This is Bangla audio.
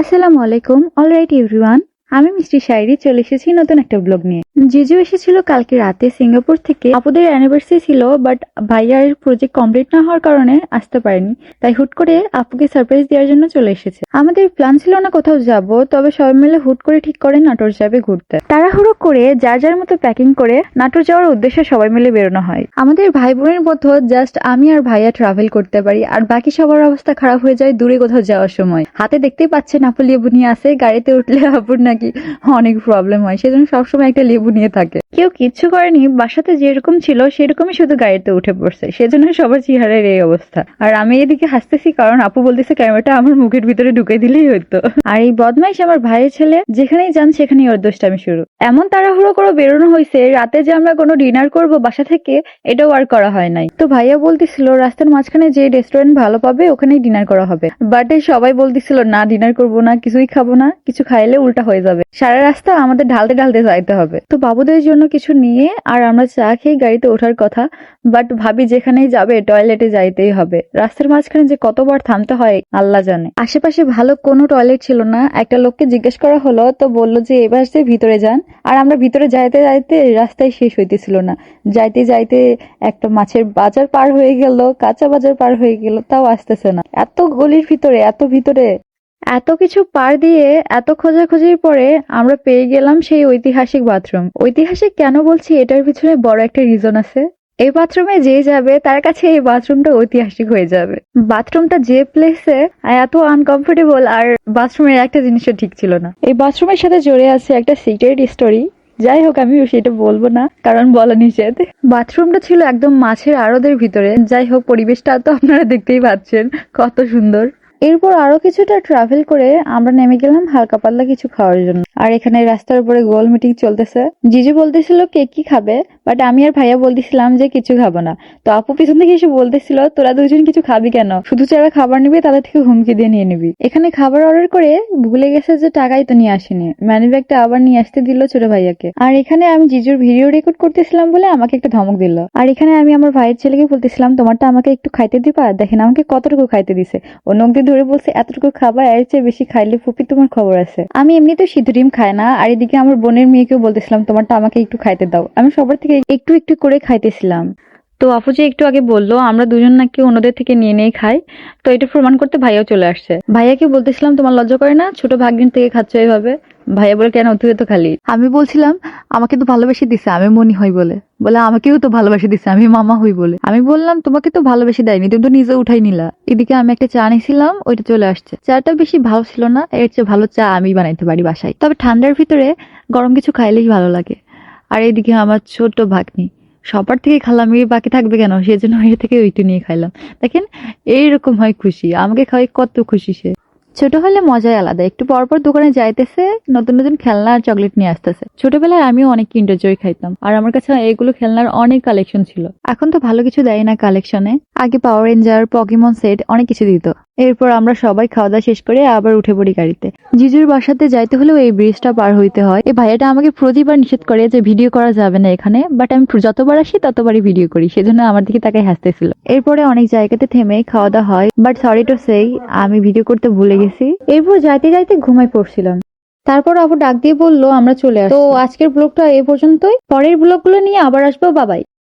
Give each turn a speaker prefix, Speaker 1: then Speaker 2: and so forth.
Speaker 1: আসসালামু আলাইকুম। অলরাইট এভরিওয়ান, আমি মিষ্টি শায়রি চলে এসেছি নতুন একটা ব্লগ নিয়ে। জিজু এসেছিল কালকে রাতে সিঙ্গাপুর থেকে। আপুদের অ্যানিভার্সারি ছিল, বাট ভাইয়ার প্রজেক্ট কমপ্লিট না হওয়ার কারণে আসতে পারেনি। তাই হুট করে আপুকে সারপ্রাইজ দেওয়ার জন্য চলে এসেছে। আমাদের প্ল্যান ছিল না কোথাও যাব, তবে সবাই মিলে হুট করে ঠিক করে নাটোর যাবে ঘুরতে। তাড়াহুড়ো করে যার যার মতো প্যাকিং করে নাটোর যাওয়ার উদ্দেশ্যে সবাই মিলে বেরোনো হয়। আমাদের ভাই বোনের মধ্যে জাস্ট আমি আর ভাইয়া ট্রাভেল করতে পারি, আর বাকি সবার অবস্থা খারাপ হয়ে যায় দূরে কোথাও যাওয়ার সময়। হাতে দেখতেই পাচ্ছেন আপু লেবু নিয়ে আসে, গাড়িতে উঠলে আপুর নাকি অনেক প্রবলেম হয়, সেজন্য সবসময় একটা লেবু নিয়ে থাকে। কেউ কিচ্ছু করেনি, বাসাতে যেরকম ছিল সেরকমই শুধু গাড়িতে উঠে পড়ছে, সেজন্য সবার চেহারার এই অবস্থা। আর আমি এদিকে হাসতেছি কারণ আপু বলতেছে ক্যামেরাটা আমার মুখের ভিতরে ঢুকে দিলেই হতো। আর এই বদমাইশ আমার ভাইয়ের ছেলে, যেখানেই যান সেখানেই ওর দোষটামি শুরু। এমন তাড়াহুড়ো করে বেরোনো হয়েছে, রাতে যে আমরা কোনো ডিনার করব বাসা থেকে এটাও আর করা হয় নাই। তো ভাইয়া বলতেছিল রাস্তার মাঝখানে যে রেস্টুরেন্ট ভালো পাবে ওখানেই ডিনার করা হবে, বাট সবাই বলতেছিল না, ডিনার করবো না, কিছুই খাবো না, কিছু খাইলে উল্টা হয়ে যাবে। সারা রাস্তা আমাদের ঢালতে ঢালতে যাইতে হবে। তো বাবুদের জন্য কিছু নিয়ে আর আমরা চা খেয়ে গাড়িতে ওঠার কথা, বাট ভাবি যেখানেই যাবে টয়লেটে যাইতেই হবে। রাস্তার মাঝখানে যে কতবার থামতে হয় আল্লাহ জানে। আশেপাশে ভালো কোনো টয়লেট ছিল না। একটা লোককে জিজ্ঞেস করা হলো, তো বললো যে এবার যে ভিতরে যান। আর আমরা ভিতরে যাইতে যাইতে রাস্তায় শেষ হইতেছিল না। যাইতে যাইতে একটা মাছের বাজার পার হয়ে গেল, কাঁচা বাজার পার হয়ে গেল, তাও আসতেছে না। এত গলির ভিতরে, এত ভিতরে, এত কিছু পার দিয়ে এত খোঁজাখুঁজির পরে আমরা পেয়ে গেলাম সেই ঐতিহাসিক বাথরুম। ঐতিহাসিক কেন বলছি, এটার পিছনে বড় একটা রিজন আছে। এই বাথরুমে যে যাবে তার কাছে এই বাথরুমটা ঐতিহাসিক হয়ে যাবে। বাথরুমটা যে প্লেসে এত আনকমফোর্টেবল, আর বাথরুমের একটা জিনিসও ঠিক ছিল না। এই বাথরুমের সাথে জড়ে আছে একটা সিক্রেট স্টোরি। যাই হোক, আমি সেটা বলবো না কারণ বলা নিষেধ। বাথরুমটা ছিল একদম মাছের আড়তের ভিতরে। যাই হোক, পরিবেশটা তো আপনারা দেখতেই পাচ্ছেন কত সুন্দর। এরপর আরো কিছুটা ট্রাভেল করে আমরা নেমে গেলাম হালকা পাতলা কিছু খাওয়ার জন্য। আর এখানে রাস্তার উপরে গোল মিটিং চলতেছে। জিজু বলতেছিল কে কি খাবে, বাট আমি আর ভাইয়া বলতেছিলাম যে কিছু খাবো না। তো আপু পিছন থেকে এসে বলতেছিল তোরা দুজন কিছু খাবি কেন, শুধু যারা খাবার নিবি তাদের থেকে হুমকি দিয়ে নিয়ে নিবি। এখানে খাবার অর্ডার করে ভুলে গেছে যে টাকাই তো নিয়ে আসেনি, মানি ব্যাগটা আবার নিয়ে আসতে দিল ছোট ভাইয়াকে। আর এখানে আমি জিজুর ভিডিও রেকর্ড করতেছিলাম বলে আমাকে একটা ধমক দিল। আর এখানে আমি আমার ভাইয়ের ছেলেকে বলতেছিলাম তোমারটা আমাকে একটু খাইতে দিবা, দেখেন আমাকে কতটুকু খাইতে দিছে। ও নখ দিয়ে ধরে বলছে এতটুকু খাবার, এর চেয়ে বেশি খাইলে ফুপি তোমার খবর আছে। আমি এমনি তো সিদ্ধ ডিম খাই না, আর এদিকে আমার বোনের মেয়েকেও বলতেছিলাম তোমারটা আমাকে একটু খাইতে দাও। আমি সবার থেকে একটু একটু করে খাইতেছিলাম। তো আপু যে একটু আগে বললো আমরা দুজন নাকি অন্যদের থেকে নিয়ে নিয়ে খাই, তো এটা প্রমাণ করতে ভাইয়াও চলে আসছে। ভাইয়াকে বলতেছিলাম তোমার লজ্জা করে না, ছোট ভাগ্নিন থেকে খাচ্ছ এভাবে। ভাইয়া বলে কেন, তুই তো খালি। আমি বলছিলাম আমাকে তো ভালোবেসে দিছে, আমি মনি হই বলে। বলে আমাকেও তো ভালোবাসে দিছে, আমি মামা হই বলে। আমি বললাম তোমাকে তো ভালোবেসে দেয়নি, তুমি তো নিজে উঠাই নিলা। এদিকে আমি একটা চা নিয়েছিলাম, ওইটা চলে আসছে। চাটা বেশি ভালো ছিল না, এর চেয়ে ভালো চা আমি বানাইতে পারি বাসায়। তবে ঠান্ডার ভিতরে গরম কিছু খাইলেই ভালো লাগে। আর এদিকে আমার ছোট ভাগ্নি সবার থেকে খালাম, বাকি থাকবে কেন, সেজন্য এর থেকে ওইটু নিয়ে খাইলাম। দেখেন এইরকম হয় খুশি, আমাকে খাওয়াই কত খুশি সে। ছোট হলে মজাই আলাদা। একটু পরপর দোকানে যাইতেছে, নতুন নতুন খেলনা আর চকলেট নিয়ে আসতেছে। ছোটবেলায় আমিও অনেক কিন্ডার জয় খাইতাম, আর আমার কাছে এগুলো খেলনার অনেক কালেকশন ছিল। এখন তো ভালো কিছু দেয় না কালেকশনে, আগে পাওয়ার রেঞ্জার, পকিমন সেট অনেক কিছু দিত। এরপর আমরা সবাই খাওয়া দাওয়া শেষ করে আবার উঠে পড়ি গাড়িতে। জিজুর বাসাতে যাইতে হলেও এই ব্রিজটা পার হইতে হয়। এই ভাইয়াটা আমাকে প্রতিবার নিষেধ করে যে ভিডিও করা যাবে না এখানে, বাট আমি যতবার আসি ততবারই ভিডিও করি, সেজন্য আমার দিকে তাকাই হাসতেছিল। এরপরে অনেক জায়গাতে থেমে খাওয়া দাওয়া হয়, বাট সরি টু সেই আমি ভিডিও করতে ভুলে গেছি। এরপর যাইতে যাইতে ঘুমাই পড়ছিলাম। তারপর আবার ডাক দিয়ে বললো আমরা চলে আসি। তো আজকের ব্লগটা এই পর্যন্তই, পরের ব্লগগুলো নিয়ে আবার আসবো। বাবাই।